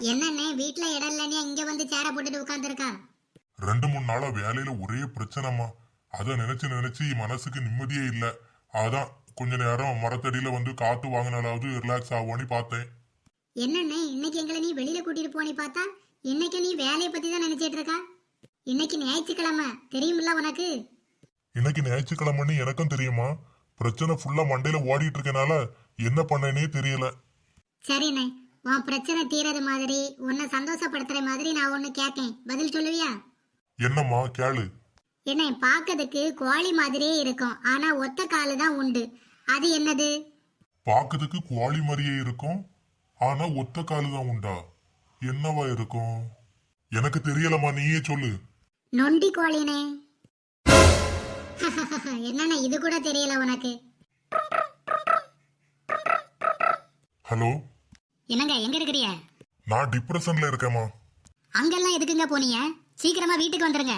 என்னண்ணே வீட்ல இடம் இல்லைன்னு இங்க வந்து சேர போட்டுட்டு உட்கார்ந்துருக்கா? 2-3 நாளா வேலையில ஒரே பிரச்சனைமா. அத நினைச்சு நினைச்சு மனசுக்கு நிம்மதியே இல்ல. அதான் கொஞ்ச நேரம் மரத்தடியில வந்து காத்து வாங்கினாலாவது ரிலாக்ஸ் ஆகும்னு பார்த்தேன். என்னண்ணே இன்னைக்கு எங்களை நீ வெளியில கூட்டிட்டு போனி பார்த்தா இன்னைக்கு நீ வேலையை பத்தி தான் நினைச்சிட்டு இருக்கா? இன்னைக்கு ஞாயிற்றுக்கிழமை தெரியுமில்ல உனக்கு? இன்னைக்கு ஞாயிற்றுக்கிழமைன்னு எனக்கும் தெரியுமா. பிரச்சனை ஃபுல்லா மண்டையில ஓடிட்டு இருக்கனால என்ன பண்ணேனே தெரியல. சரிண்ணே, உன் பிரச்சனை தீரது மாதிரி உன்னை சந்தோஷப்படுத்துற மாதிரி நான் ஒண்ணு கேட்கேன், பதில் சொல்லுவியா? என்னம்மா கேளு. என்ன பாக்கிறதுக்கு கோழி மாதிரியே இருக்கும், ஆனா ஒத்த காலு தான் உண்டு. அது என்னது? பாக்குறதுக்கு குவாலி மாதிரியே இருக்கும், ஆனா ஒத்த காலு தான் உண்டா? என்னவா இருக்கும்? எனக்கு தெரியலம்மா, நீயே சொல்லு. நொண்டி கோழினே. என்னண்ணே இது கூட தெரியல உனக்கு? ஹலோ, என்னங்க எங்க இருக்கிறிய? நான் டிப்ரெஷன்ல இருக்கேம்மா. அங்கெல்லாம் எதுக்குங்க போனீங்க? சீக்கிரமா வீட்டுக்கு வந்துருங்க.